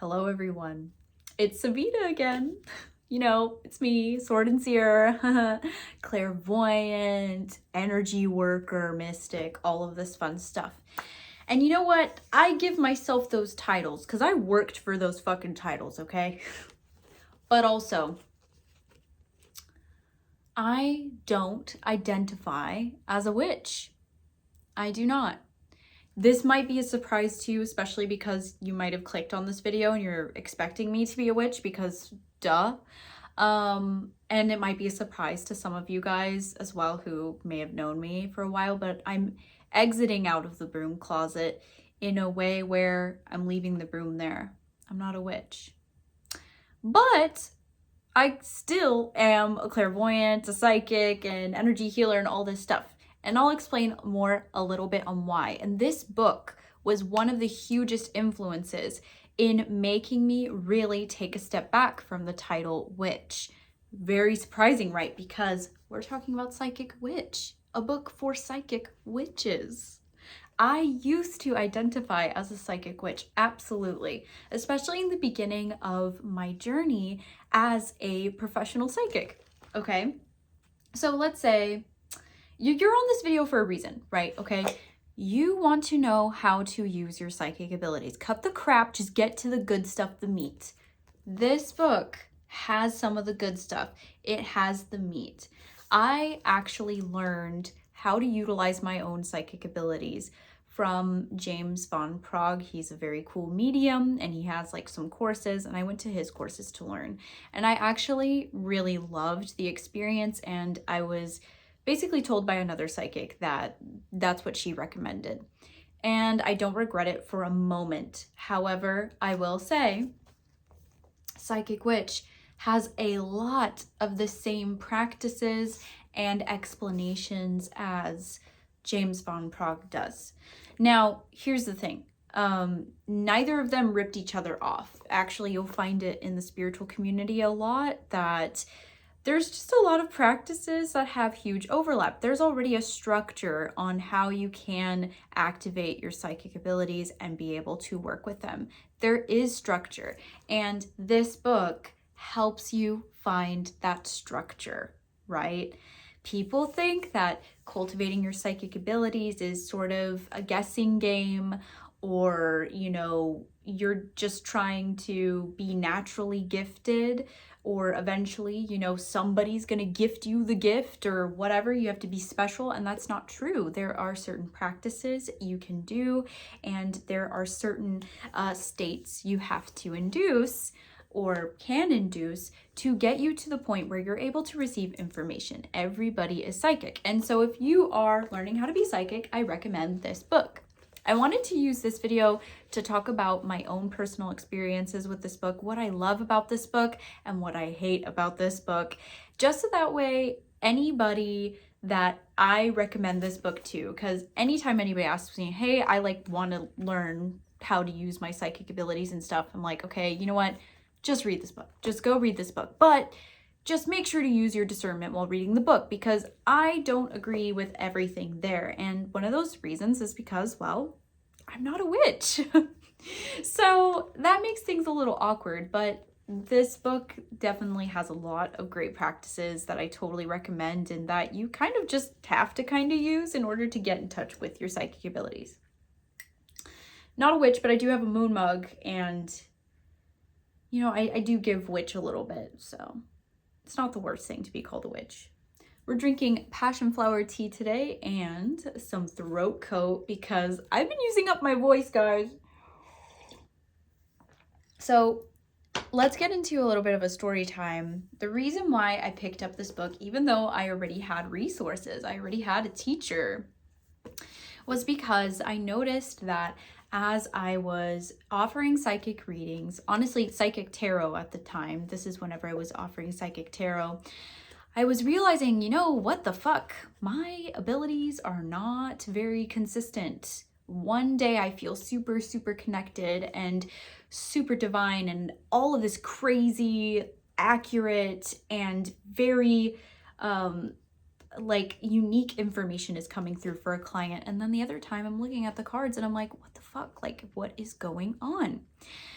Hello everyone, it's Savita again. You know, it's me, swordandseer, clairvoyant, energy worker, mystic, all of this fun stuff. And you know what? I give myself those titles because I worked for those fucking titles, okay? But also, I don't identify as a witch. I do not. This might be a surprise to you, especially because you might have clicked on this video and you're expecting me to be a witch because duh. And it might be a surprise to some of you guys as well who may have known me for a while, but I'm exiting out of the broom closet in a way where I'm leaving the broom there. I'm not a witch. But I still am a clairvoyant, a psychic, an energy healer, and all this stuff. And I'll explain more a little bit on why. And this book was one of the hugest influences in making me really take a step back from the title witch. Very surprising, right? Because we're talking about psychic witch, a book for psychic witches. I used to identify as a psychic witch, absolutely, especially in the beginning of my journey as a professional psychic, okay? So let's say you're on this video for a reason, right? Okay, you want to know how to use your psychic abilities. Cut the crap, just get to the good stuff, the meat. This book has some of the good stuff. It has the meat. I actually learned how to utilize my own psychic abilities from James Van Praagh. He's a very cool medium and he has like some courses, and I went to his courses to learn. And I actually really loved the experience, and I was basically told by another psychic that that's what she recommended. And I don't regret it for a moment. However, I will say Psychic Witch has a lot of the same practices and explanations as James Van Praagh does. Now, here's the thing. Neither of them ripped each other off. Actually, you'll find it in the spiritual community a lot that there's just a lot of practices that have huge overlap. There's already a structure on how you can activate your psychic abilities and be able to work with them. There is structure, and this book helps you find that structure, right? People think that cultivating your psychic abilities is sort of a guessing game, or, you know, you're just trying to be naturally gifted, or eventually, you know, somebody's gonna gift you the gift or whatever. You have to be special, and that's not true. There are certain practices you can do, and there are certain states you have to induce or can induce to get you to the point where you're able to receive information. Everybody is psychic. And so if you are learning how to be psychic, I recommend this book. I wanted to use this video to talk about my own personal experiences with this book, what I love about this book and what I hate about this book, just so that way anybody that I recommend this book to, because anytime anybody asks me, hey, I want to learn how to use my psychic abilities and stuff, I'm like, okay, you know what? Just read this book. Just go read this book. But just make sure to use your discernment while reading the book, because I don't agree with everything there. And one of those reasons is because, well, I'm not a witch. So that makes things a little awkward, but this book definitely has a lot of great practices that I totally recommend, and that you kind of just have to kind of use in order to get in touch with your psychic abilities. Not a witch, but I do have a moon mug, and you know, I do give witch a little bit, so it's not the worst thing to be called a witch. We're drinking passion flower tea today and some throat coat because I've been using up my voice, guys. So let's get into a little bit of a story time. The reason why I picked up this book, even though I already had resources, I already had a teacher, was because I noticed that as I was offering psychic readings, honestly, psychic tarot at the time, this is whenever I was offering psychic tarot, I was realizing, you know, what the fuck? My abilities are not very consistent. One day I feel super, super connected and super divine and all of this crazy, accurate, and very, like unique information is coming through for a client, and then the other time I'm looking at the cards and I'm like, what the fuck, like what is going on?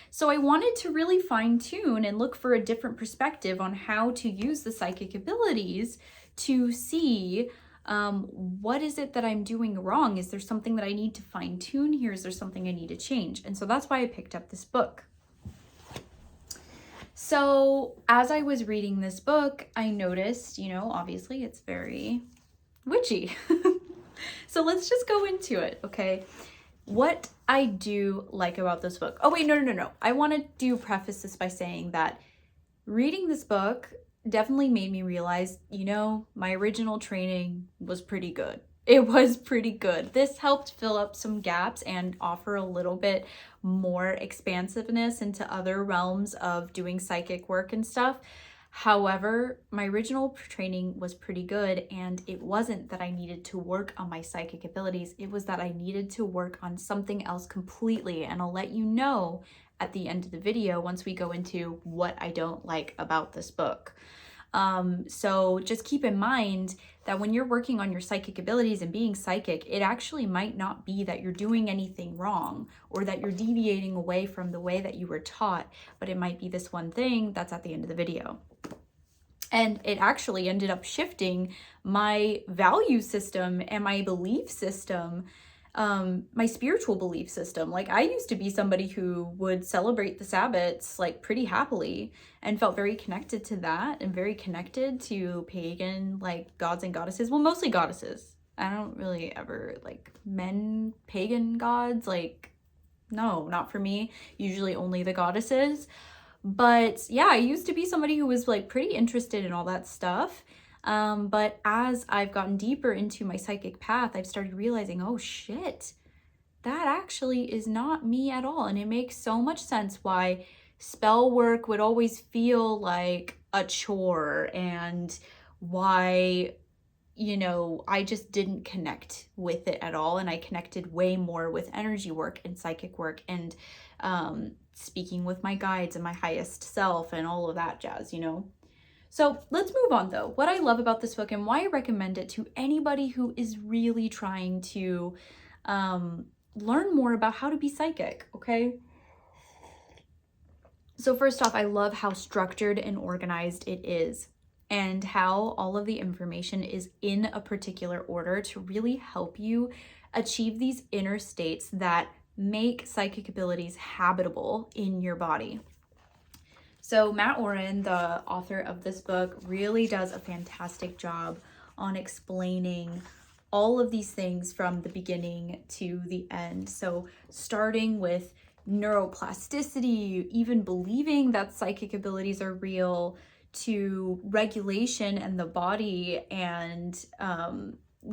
So I wanted to really fine tune and look for a different perspective on how to use the psychic abilities to see what is it that I'm doing wrong? Is there something that I need to fine tune here? Is there something I need to change? And so that's why I picked up this book. So as I was reading this book, I noticed, you know, obviously it's very witchy. So let's just go into it, okay? What I do like about this book. Oh wait, no. I want to preface this by saying that reading this book definitely made me realize, you know, my original training was pretty good. It was pretty good. This helped fill up some gaps and offer a little bit more expansiveness into other realms of doing psychic work and stuff. However, my original training was pretty good, and it wasn't that I needed to work on my psychic abilities. It was that I needed to work on something else completely, and I'll let you know at the end of the video once we go into what I don't like about this book. So just keep in mind that when you're working on your psychic abilities and being psychic, it actually might not be that you're doing anything wrong or that you're deviating away from the way that you were taught, but it might be this one thing that's at the end of the video. And it actually ended up shifting my value system and my belief system, my spiritual belief system. Like, I used to be somebody who would celebrate the Sabbats like pretty happily and felt very connected to that and very connected to pagan like gods and goddesses. Well, mostly goddesses. I don't really ever like men, pagan gods. Like, no, not for me. Usually only the goddesses. But yeah, I used to be somebody who was like pretty interested in all that stuff. But as I've gotten deeper into my psychic path, I've started realizing, oh shit, that actually is not me at all. And it makes so much sense why spell work would always feel like a chore, and why, you know, I just didn't connect with it at all. And I connected way more with energy work and psychic work and speaking with my guides and my highest self and all of that jazz, you know? So let's move on though. What I love about this book and why I recommend it to anybody who is really trying to learn more about how to be psychic, okay? So first off, I love how structured and organized it is, and how all of the information is in a particular order to really help you achieve these inner states that make psychic abilities habitable in your body. So Matt Oren, the author of this book, really does a fantastic job on explaining all of these things from the beginning to the end. So starting with neuroplasticity, even believing that psychic abilities are real, to regulation and the body, and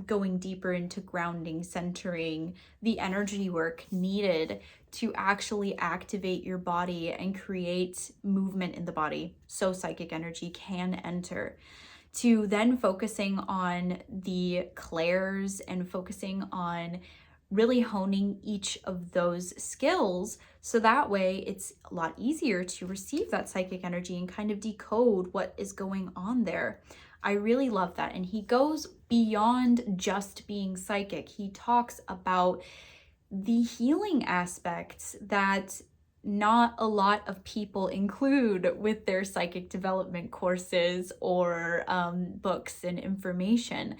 going deeper into grounding, centering, the energy work needed to actually activate your body and create movement in the body so psychic energy can enter, to then focusing on the clairs and focusing on really honing each of those skills, so that way it's a lot easier to receive that psychic energy and kind of decode what is going on there. I really love that. And he goes beyond just being psychic. He talks about the healing aspects that not a lot of people include with their psychic development courses or books and information.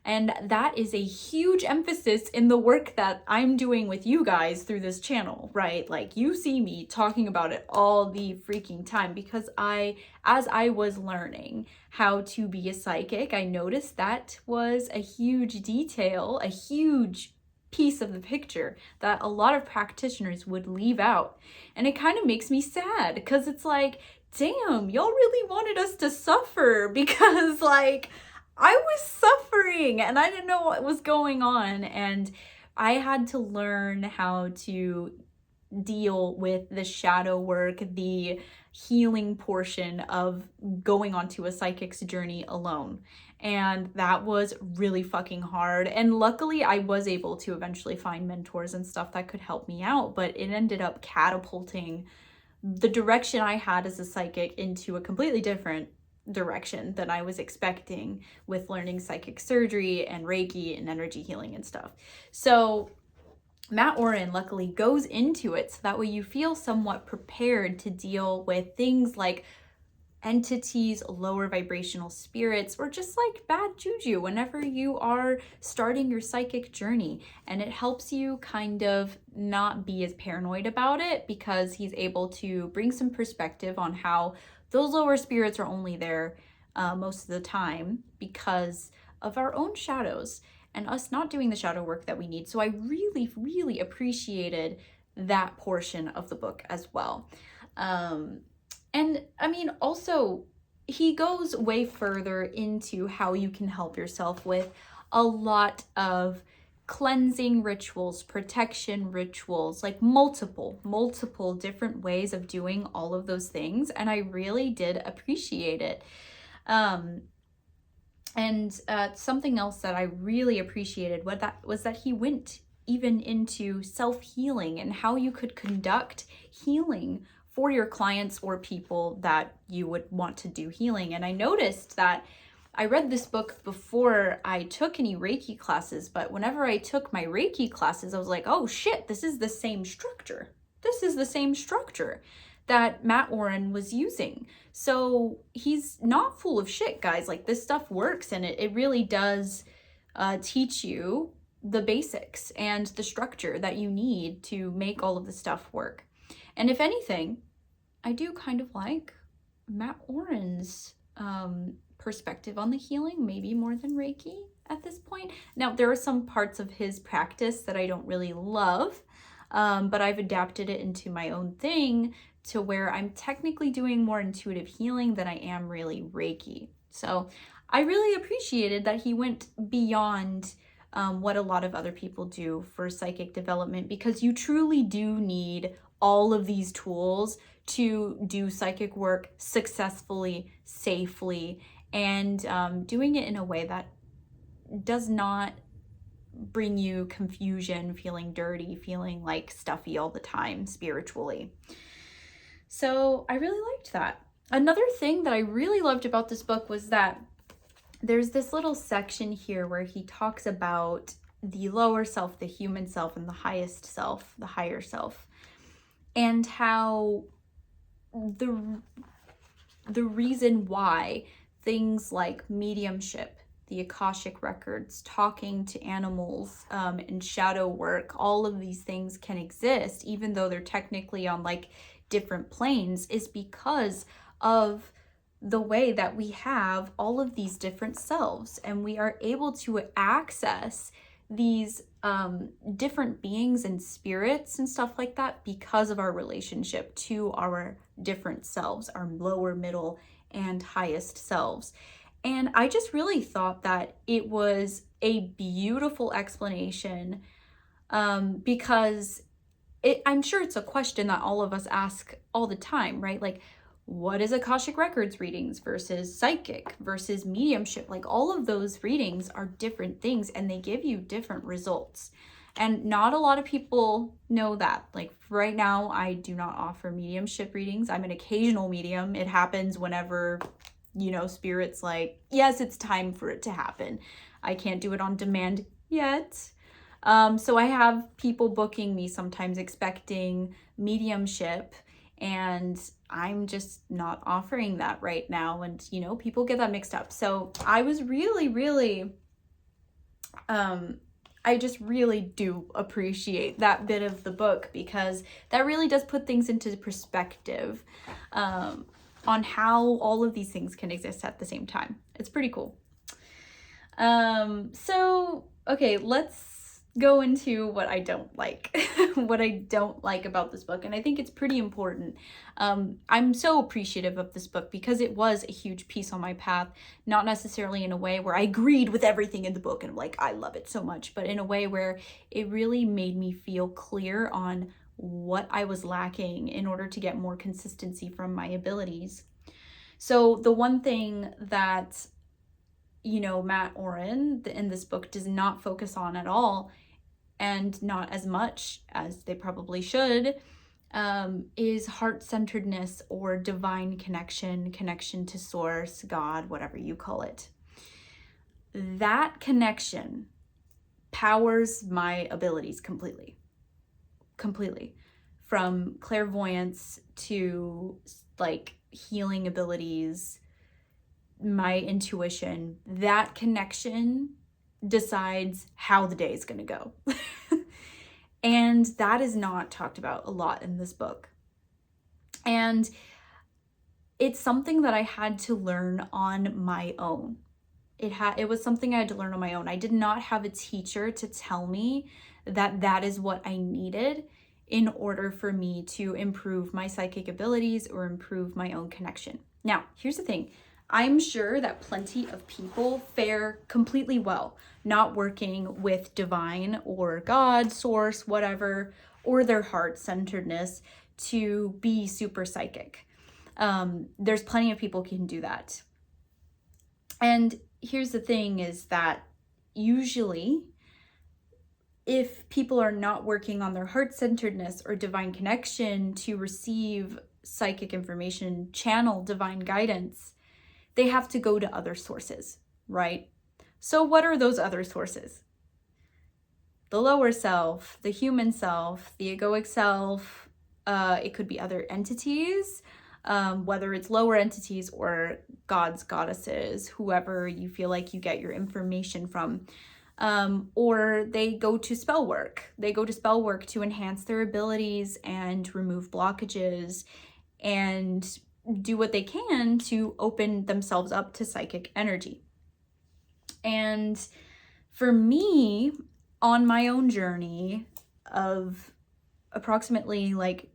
And that is a huge emphasis in the work that I'm doing with you guys through this channel, right? Like, you see me talking about it all the freaking time, because as I was learning how to be a psychic, I noticed that was a huge detail, a huge piece of the picture that a lot of practitioners would leave out. And it kind of makes me sad, because it's like, damn, y'all really wanted us to suffer, because like, I was suffering and I didn't know what was going on, and I had to learn how to deal with the shadow work, the healing portion of going onto a psychic's journey alone. And that was really fucking hard. And luckily I was able to eventually find mentors and stuff that could help me out, but it ended up catapulting the direction I had as a psychic into a completely different direction than I was expecting, with learning psychic surgery and Reiki and energy healing and stuff. So Matt Oren luckily goes into it so that way you feel somewhat prepared to deal with things like entities, lower vibrational spirits, or just like bad juju whenever you are starting your psychic journey. And it helps you kind of not be as paranoid about it because he's able to bring some perspective on how those lower spirits are only there most of the time because of our own shadows and us not doing the shadow work that we need. So I really, really appreciated that portion of the book as well. And I mean, also, he goes way further into how you can help yourself with a lot of cleansing rituals, protection rituals, like multiple different ways of doing all of those things. And I really did appreciate it. And something else that I really appreciated was that he went even into self-healing and how you could conduct healing for your clients or people that you would want to do healing. And I noticed that I read this book before I took any Reiki classes, but whenever I took my Reiki classes, I was like, oh shit, this is the same structure. This is the same structure that Matt Oren was using. So he's not full of shit, guys. Like, this stuff works, and it really does teach you the basics and the structure that you need to make all of the stuff work. And if anything, I do kind of like Matt Oren's perspective on the healing, maybe more than Reiki at this point. Now, there are some parts of his practice that I don't really love, but I've adapted it into my own thing to where I'm technically doing more intuitive healing than I am really Reiki. So I really appreciated that he went beyond what a lot of other people do for psychic development, because you truly do need all of these tools to do psychic work successfully, safely, and doing it in a way that does not bring you confusion, feeling dirty, feeling like stuffy all the time spiritually. So I really liked that. Another thing that I really loved about this book was that there's this little section here where he talks about the lower self, the human self, and the highest self, the higher self, and how the reason why things like mediumship, the Akashic records, talking to animals, and shadow work, all of these things can exist, even though they're technically on like different planes, is because of the way that we have all of these different selves, and we are able to access these different beings and spirits and stuff like that because of our relationship to our different selves, our lower, middle, and highest selves. And I just really thought that it was a beautiful explanation, because I'm sure it's a question that all of us ask all the time, right? Like, what is Akashic Records readings versus psychic versus mediumship? Like, all of those readings are different things, and they give you different results. And not a lot of people know that. Like, right now, I do not offer mediumship readings. I'm an occasional medium. It happens whenever, you know, spirit's like, yes, it's time for it to happen. I can't do it on demand yet. So I have people booking me sometimes expecting mediumship, and I'm just not offering that right now. And, you know, people get that mixed up. So I was really, I just really do appreciate that bit of the book, because that really does put things into perspective on how all of these things can exist at the same time. It's pretty cool. So, okay, let's go into what I don't like, what I don't like about this book. And I think it's pretty important. I'm so appreciative of this book because it was a huge piece on my path, not necessarily in a way where I agreed with everything in the book and I'm like, I love it so much, but in a way where it really made me feel clear on what I was lacking in order to get more consistency from my abilities. So the one thing that, you know, Matt Oren in this book does not focus on at all, and not as much as they probably should, is heart-centeredness or divine connection to source, God, whatever you call it. That connection powers my abilities completely. completely. From clairvoyance to like healing abilities, my intuition, that connection decides how the day is going to go. And that is not talked about a lot in this book. And it's something that I had to learn on my own. It was something I had to learn on my own. I did not have a teacher to tell me that that is what I needed in order for me to improve my psychic abilities or improve my own connection. Now, here's the thing. I'm sure that plenty of people fare completely well not working with divine or God, source, whatever, or their heart-centeredness to be super psychic. There's plenty of people who can do that. And here's the thing is that usually if people are not working on their heart-centeredness or divine connection to receive psychic information, channel divine guidance, they have to go to other sources, right? So what are those other sources? The lower self, the human self, the egoic self, it could be other entities, whether it's lower entities or gods, goddesses, whoever you feel like you get your information from. Or they go to spell work. They go to spell work to enhance their abilities and remove blockages and do what they can to open themselves up to psychic energy. And for me, on my own journey of approximately like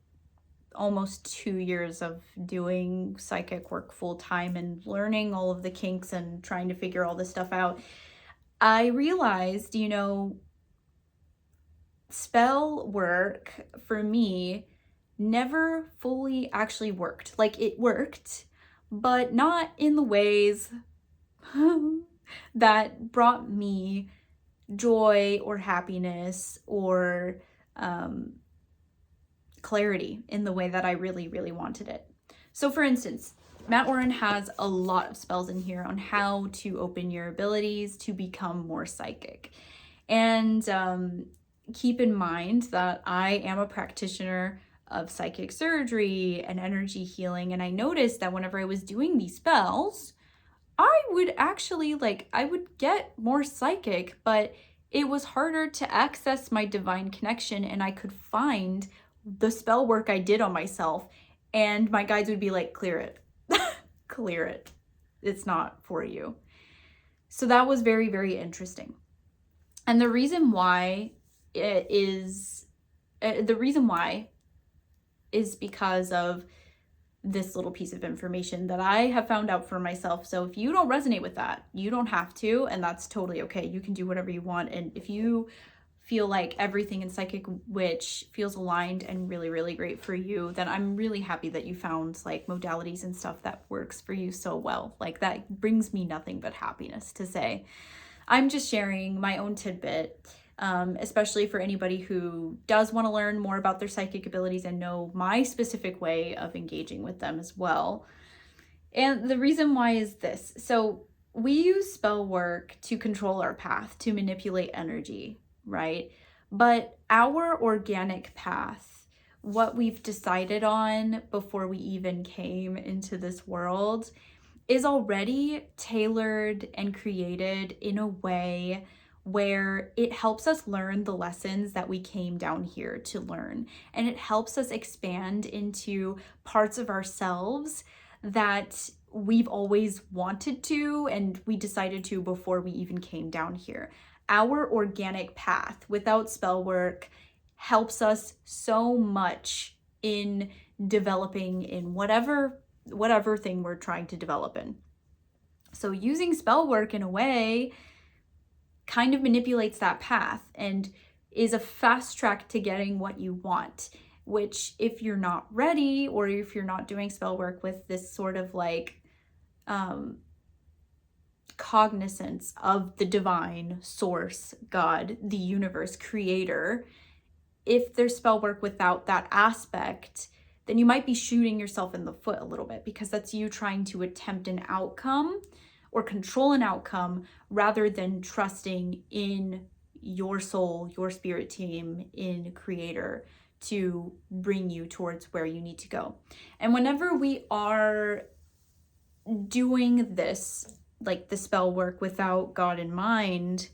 almost 2 years of doing psychic work full time and learning all of the kinks and trying to figure all this stuff out, I realized, you know, spell work for me never fully actually worked. Like it worked, but not in the ways that brought me joy or happiness or clarity in the way that I really, really wanted it. So for instance, Matt Warren has a lot of spells in here on how to open your abilities to become more psychic. And keep in mind that I am a practitioner of psychic surgery and energy healing. And I noticed that whenever I was doing these spells, I would actually I would get more psychic, but it was harder to access my divine connection, and I could find the spell work I did on myself, and my guides would be like, clear it, clear it. It's not for you. So that was very, very interesting. And the reason why is because of this little piece of information that I have found out for myself. So if you don't resonate with that, you don't have to, and that's totally okay. You can do whatever you want. And if you feel like everything in Psychic Witch feels aligned and really, really great for you, then I'm really happy that you found like modalities and stuff that works for you so well. Like that brings me nothing but happiness to say. I'm just sharing my own tidbit, especially for anybody who does want to learn more about their psychic abilities and know my specific way of engaging with them as well. And the reason why is this. So we use spell work to control our path, to manipulate energy, right? But our organic path, what we've decided on before we even came into this world, is already tailored and created in a way where it helps us learn the lessons that we came down here to learn. And it helps us expand into parts of ourselves that we've always wanted to, and we decided to before we even came down here. Our organic path without spell work helps us so much in developing in whatever thing we're trying to develop in. So using spell work in a way kind of manipulates that path and is a fast track to getting what you want, which if you're not ready, or if you're not doing spell work with this sort of cognizance of the divine source, God, the universe, creator, if there's spell work without that aspect, then you might be shooting yourself in the foot a little bit, because that's you trying to attempt an outcome or control an outcome rather than trusting in your soul, your spirit team, in creator to bring you towards where you need to go. And whenever we are doing this, like the spell work without God in mind,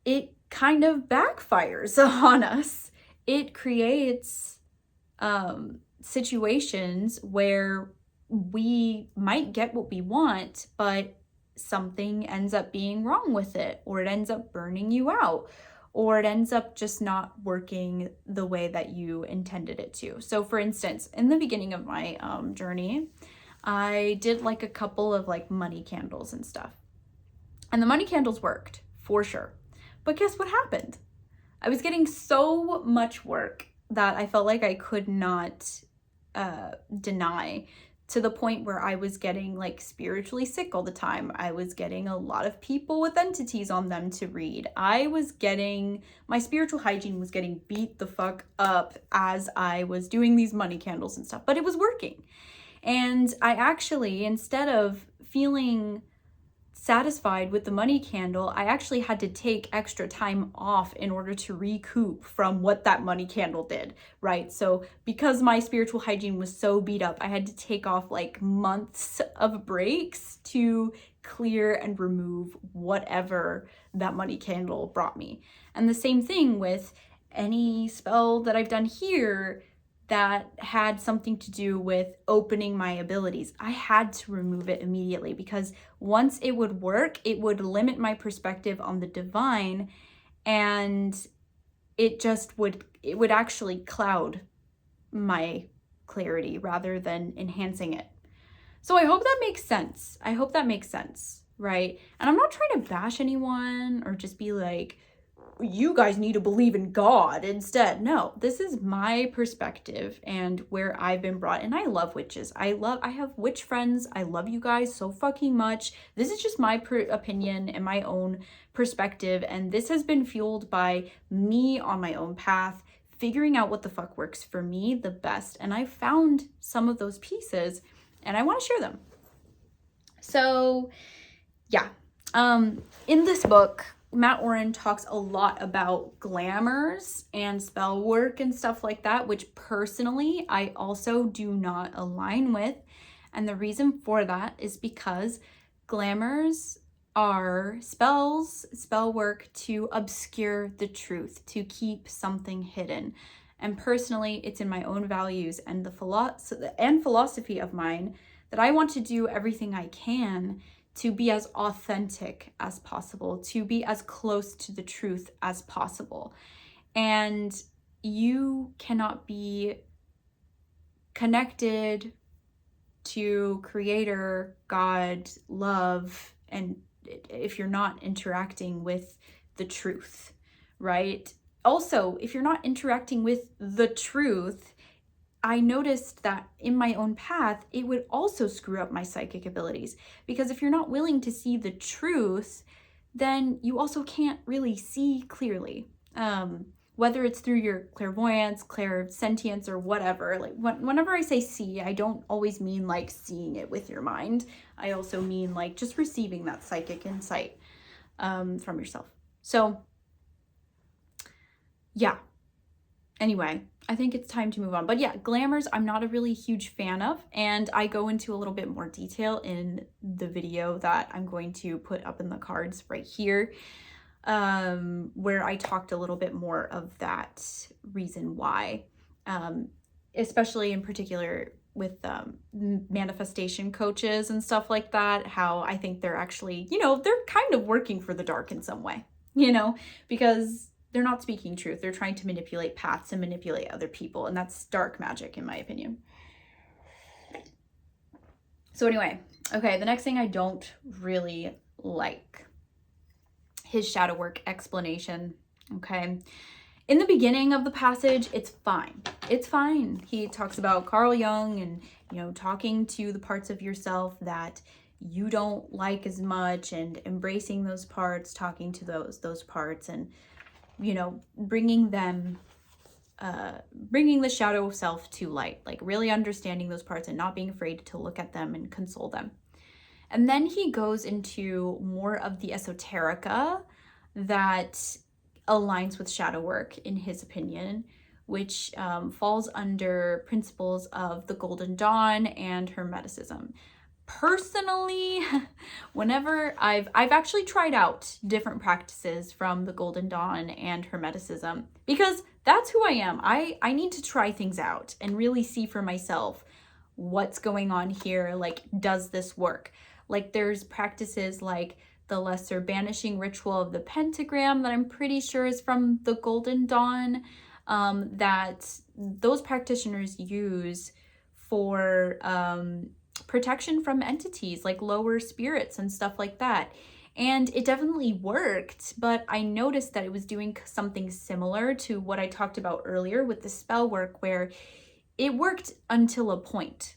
it kind of backfires on us. It creates situations where we might get what we want, but something ends up being wrong with it, or it ends up burning you out, or it ends up just not working the way that you intended it to. So for instance, in the beginning of my journey, I did like a couple of like money candles and stuff. And the money candles worked for sure. But guess what happened? I was getting so much work that I felt like I could not deny, to the point where I was getting like spiritually sick all the time. I was getting a lot of people with entities on them to read. My spiritual hygiene was getting beat the fuck up as I was doing these money candles and stuff, but it was working. And I actually, instead of feeling satisfied with the money candle, I actually had to take extra time off in order to recoup from what that money candle did, right? So because my spiritual hygiene was so beat up, I had to take off like months of breaks to clear and remove whatever that money candle brought me. And the same thing with any spell that I've done here that had something to do with opening my abilities. I had to remove it immediately, because once it would work, it would limit my perspective on the divine, and it would actually cloud my clarity rather than enhancing it. So I hope that makes sense. I hope that makes sense, right? And I'm not trying to bash anyone or just be like, you guys need to believe in God instead. No, this is my perspective and where I've been brought. And I love witches. I have witch friends. I love you guys so fucking much. This is just my opinion and my own perspective. And this has been fueled by me on my own path, figuring out what the fuck works for me the best. And I found some of those pieces and I want to share them. So yeah, in this book, Matt Oren talks a lot about glamours and spell work and stuff like that, which personally I also do not align with. And the reason for that is because glamours are spell work to obscure the truth, to keep something hidden. And personally, it's in my own values and the philosophy of mine that I want to do everything I can to be as authentic as possible, to be as close to the truth as possible. And you cannot be connected to Creator, God, love, and if you're not interacting with the truth, right? Also, if you're not interacting with the truth, I noticed that in my own path, it would also screw up my psychic abilities. Because if you're not willing to see the truth, then you also can't really see clearly. Whether it's through your clairvoyance, clairsentience, or whatever. Like whenever I say see, I don't always mean like seeing it with your mind. I also mean like just receiving that psychic insight from yourself. So yeah. Anyway, I think it's time to move on. But yeah, glamours, I'm not a really huge fan of. And I go into a little bit more detail in the video that I'm going to put up in the cards right here, where I talked a little bit more of that reason why, especially in particular with manifestation coaches and stuff like that, how I think they're actually, they're kind of working for the dark in some way, because they're not speaking truth. They're trying to manipulate paths and manipulate other people. And that's dark magic, in my opinion. So anyway, okay, the next thing I don't really like, his shadow work explanation, okay? In the beginning of the passage, it's fine. It's fine. He talks about Carl Jung and, talking to the parts of yourself that you don't like as much and embracing those parts, talking to those parts and, bringing the shadow self to light, like really understanding those parts and not being afraid to look at them and console them. And then he goes into more of the esoterica that aligns with shadow work in his opinion, which falls under principles of the Golden Dawn and Hermeticism. Personally, whenever I've actually tried out different practices from the Golden Dawn and Hermeticism, because that's who I am. I need to try things out and really see for myself what's going on here. Like, does this work? Like, there's practices like the lesser banishing ritual of the pentagram that I'm pretty sure is from the Golden Dawn, that those practitioners use for protection from entities like lower spirits and stuff like that. And it definitely worked, but I noticed that it was doing something similar to what I talked about earlier with the spell work, where it worked until a point.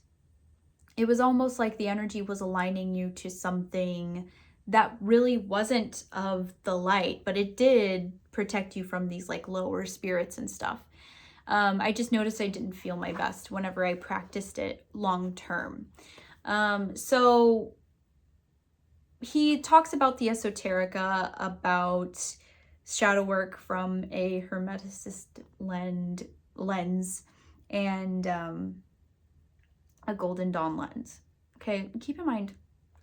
It was almost like the energy was aligning you to something that really wasn't of the light, but it did protect you from these like lower spirits and stuff. I just noticed I didn't feel my best whenever I practiced it long term. So he talks about the esoterica, about shadow work from a hermeticist lens and a Golden Dawn lens. Okay, keep in mind,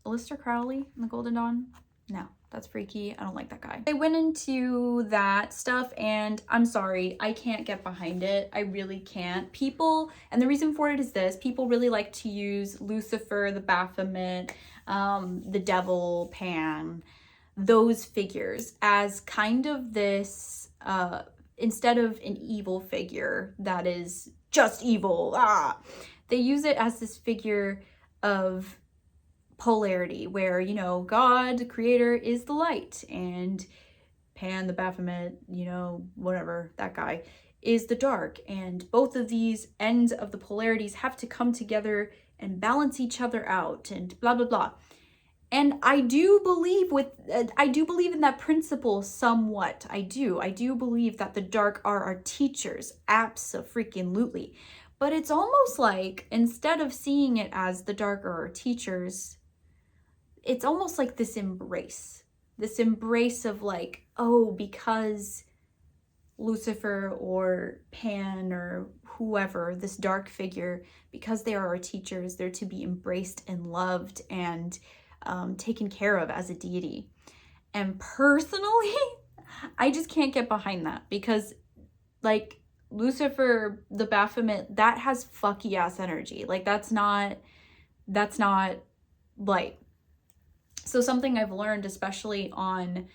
Aleister Crowley and the Golden Dawn, no, that's freaky. I don't like that guy. I went into that stuff and I'm sorry, I can't get behind it. I really can't. People, and the reason for it is this, people really like to use Lucifer, the Baphomet, the devil, Pan, those figures as kind of this, instead of an evil figure that is just evil, they use it as this figure of polarity where, you know, God, the creator, is the light, and Pan, the Baphomet, you know, whatever, that guy, is the dark, and both of these ends of the polarities have to come together and balance each other out, and blah blah blah. And I do believe in that principle somewhat. I do believe that the dark are our teachers, abso-freaking-lutely. But it's almost like, instead of seeing it as the dark are our teachers, it's almost like this embrace of like, oh, because Lucifer or Pan or whoever, this dark figure, because they are our teachers, they're to be embraced and loved and taken care of as a deity. And personally, I just can't get behind that, because like Lucifer, the Baphomet, that has fucky ass energy. Like that's not light. So something I've learned, especially on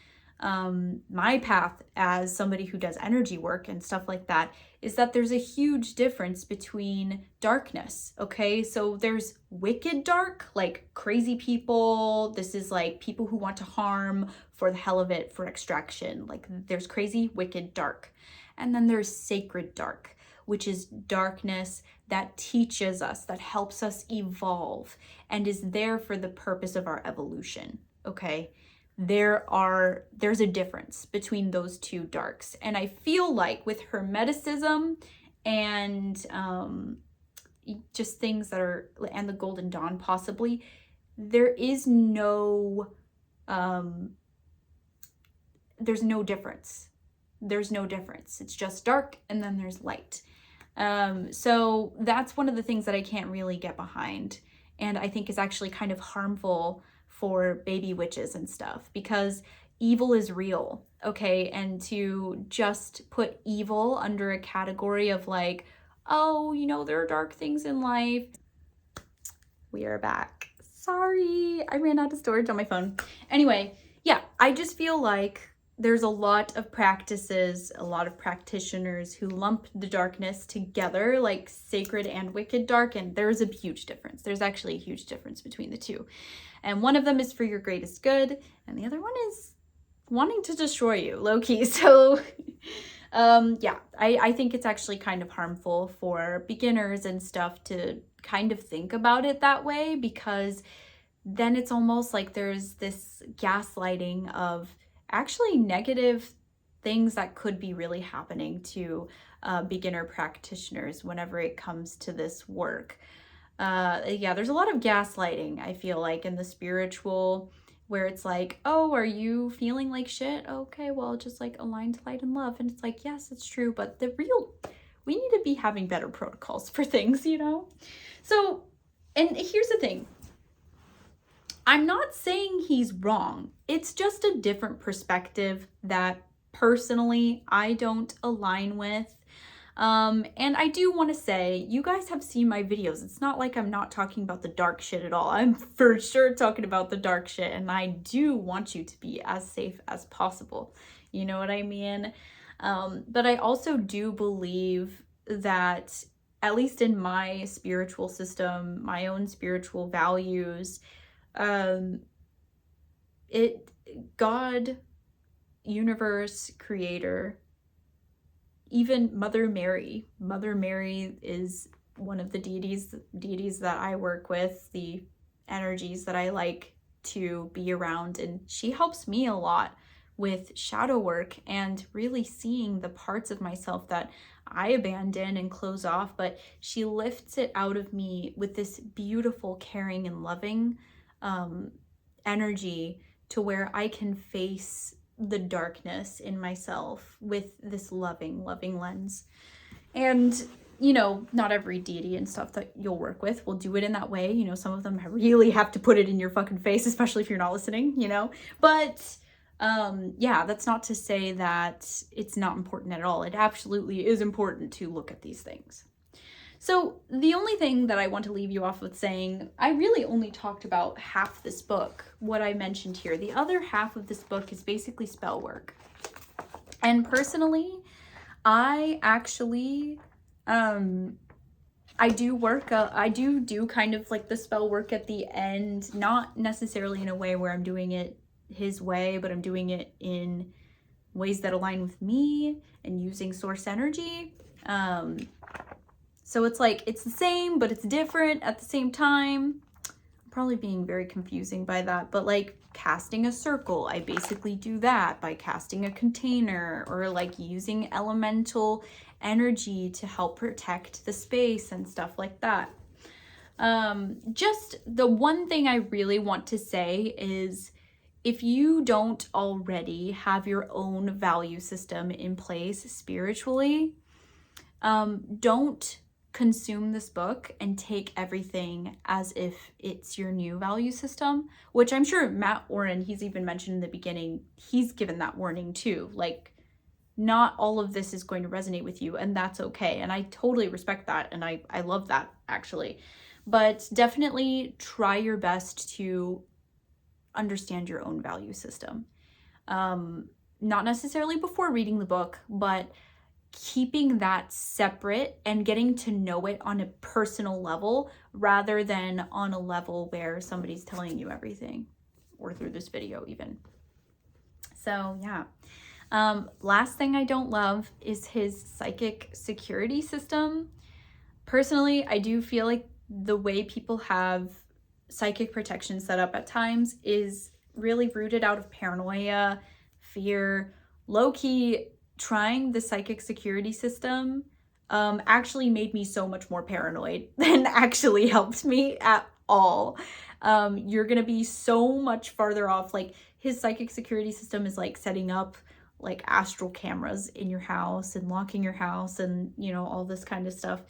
my path as somebody who does energy work and stuff like that, is that there's a huge difference between darkness, okay? So there's wicked dark, like crazy people. This is like people who want to harm for the hell of it, for extraction. Like there's crazy, wicked dark. And then there's sacred dark, which is darkness that teaches us, that helps us evolve, and is there for the purpose of our evolution, okay? There's a difference between those two darks. And I feel like with Hermeticism and just things that are, and the Golden Dawn possibly, there's no difference. There's no difference. It's just dark and then there's light. So that's one of the things that I can't really get behind, and I think is actually kind of harmful for baby witches and stuff, because evil is real, okay? And to just put evil under a category of like, oh, you know, there are dark things in life. We are back. Sorry, I ran out of storage on my phone. Anyway, yeah, I just feel like there's a lot of practices, a lot of practitioners who lump the darkness together, like sacred and wicked dark, and there's a huge difference. There's actually a huge difference between the two. And one of them is for your greatest good, and the other one is wanting to destroy you, low-key. So yeah, I think it's actually kind of harmful for beginners and stuff to kind of think about it that way, because then it's almost like there's this gaslighting of actually negative things that could be really happening to beginner practitioners whenever it comes to this work. Yeah, there's a lot of gaslighting, I feel like, in the spiritual where it's like, oh, are you feeling like shit? Okay, well, just like align to light and love. And it's like, yes, it's true. But we need to be having better protocols for things, you know? So, and here's the thing. I'm not saying he's wrong. It's just a different perspective that personally I don't align with. And I do want to say, you guys have seen my videos. It's not like I'm not talking about the dark shit at all. I'm for sure talking about the dark shit, and I do want you to be as safe as possible. You know what I mean? But I also do believe that, at least in my spiritual system, my own spiritual values, God, universe, creator, even Mother Mary is one of the deities that I work with, the energies that I like to be around, and she helps me a lot with shadow work and really seeing the parts of myself that I abandon and close off, but she lifts it out of me with this beautiful, caring, and loving energy to where I can face the darkness in myself with this loving lens. And, you know, not every deity and stuff that you'll work with will do it in that way. You know, some of them really have to put it in your fucking face, especially if you're not listening, you know? But yeah, that's not to say that it's not important at all. It absolutely is important to look at these things. So the only thing that I want to leave you off with saying, I really only talked about half this book, what I mentioned here. The other half of this book is basically spell work. And personally, I actually, I do kind of like the spell work at the end, not necessarily in a way where I'm doing it his way, but I'm doing it in ways that align with me and using source energy. So it's like, it's the same, but it's different at the same time. I'm probably being very confusing by that, but like casting a circle, I basically do that by casting a container, or like using elemental energy to help protect the space and stuff like that. Just the one thing I really want to say is, if you don't already have your own value system in place spiritually, don't consume this book and take everything as if it's your new value system, which I'm sure Matt Oren, he's even mentioned in the beginning, he's given that warning too. Like, not all of this is going to resonate with you, and that's okay. And I totally respect that, and I love that, actually. But definitely try your best to understand your own value system. Not necessarily before reading the book, but keeping that separate and getting to know it on a personal level rather than on a level where somebody's telling you everything, or through this video even. So yeah. Last thing I don't love is his psychic security system. Personally, I do feel like the way people have psychic protection set up at times is really rooted out of paranoia, fear. Low-key, trying the psychic security system actually made me so much more paranoid than actually helped me at all. You're gonna be so much farther off. Like, his psychic security system is like setting up like astral cameras in your house and locking your house and, you know, all this kind of stuff.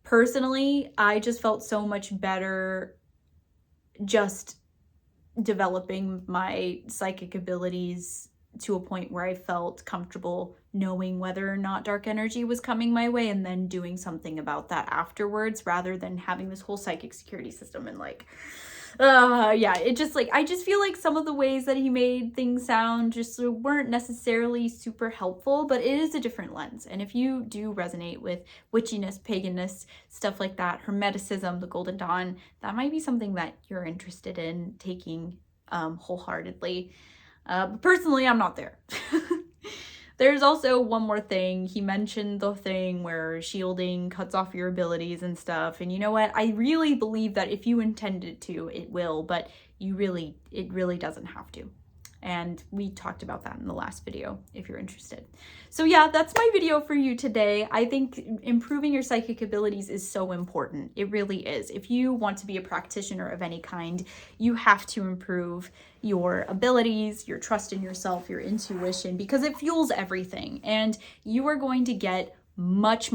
Personally, I just felt so much better just developing my psychic abilities to a point where I felt comfortable knowing whether or not dark energy was coming my way, and then doing something about that afterwards, rather than having this whole psychic security system and like, yeah, it just like, I just feel like some of the ways that he made things sound just weren't necessarily super helpful, but it is a different lens. And if you do resonate with witchiness, paganness, stuff like that, Hermeticism, the Golden Dawn, that might be something that you're interested in taking wholeheartedly. Personally, I'm not there. There's also one more thing. He mentioned the thing where shielding cuts off your abilities and stuff. And you know what? I really believe that if you intend it to, it will, but it really doesn't have to. And we talked about that in the last video if you're interested. So yeah, that's my video for you today. I think improving your psychic abilities is so important. It really is. If you want to be a practitioner of any kind, you have to improve your abilities, your trust in yourself, your intuition, because it fuels everything. And you are going to get much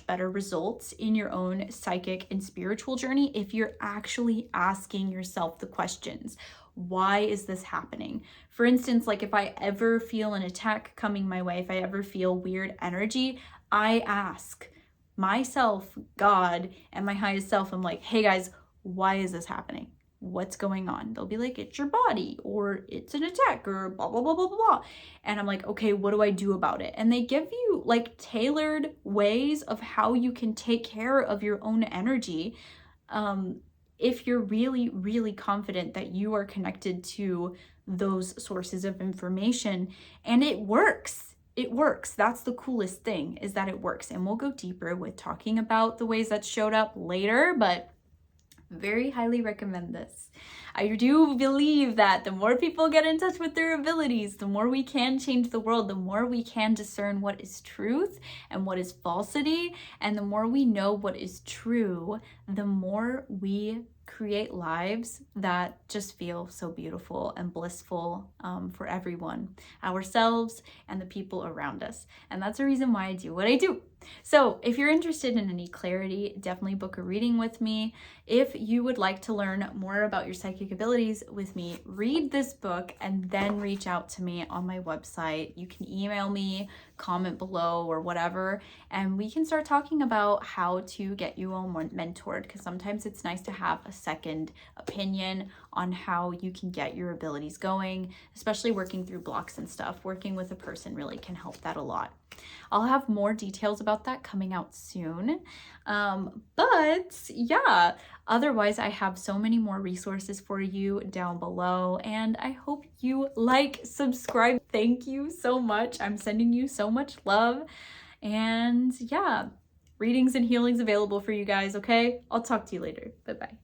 better results in your own psychic and spiritual journey if you're actually asking yourself the questions. Why is this happening? For instance, like if I ever feel an attack coming my way, if I ever feel weird energy, I ask myself, God, and my highest self, I'm like, hey guys, why is this happening? What's going on? They'll be like, it's your body, or it's an attack, or blah, blah, blah, blah, blah. And I'm like, okay, what do I do about it? And they give you like tailored ways of how you can take care of your own energy. If you're really confident that you are connected to those sources of information, and it works. It works. That's the coolest thing, is that it works. And we'll go deeper with talking about the ways that showed up later, but very highly recommend this. I do believe that the more people get in touch with their abilities, the more we can change the world, the more we can discern what is truth and what is falsity, and the more we know what is true, the more we create lives that just feel so beautiful and blissful for everyone, ourselves and the people around us. And that's the reason why I do what I do. So if you're interested in any clarity, definitely book a reading with me. If you would like to learn more about your psychic abilities with me, read this book and then reach out to me on my website. You can email me, comment below, or whatever, and we can start talking about how to get you all mentored, because sometimes it's nice to have a second opinion on how you can get your abilities going, especially working through blocks and stuff. Working with a person really can help that a lot. I'll have more details about that coming out soon. But yeah, otherwise I have so many more resources for you down below, and I hope you like, subscribe. Thank you so much. I'm sending you so much love, and yeah, readings and healings available for you guys, okay? I'll talk to you later. Bye-bye.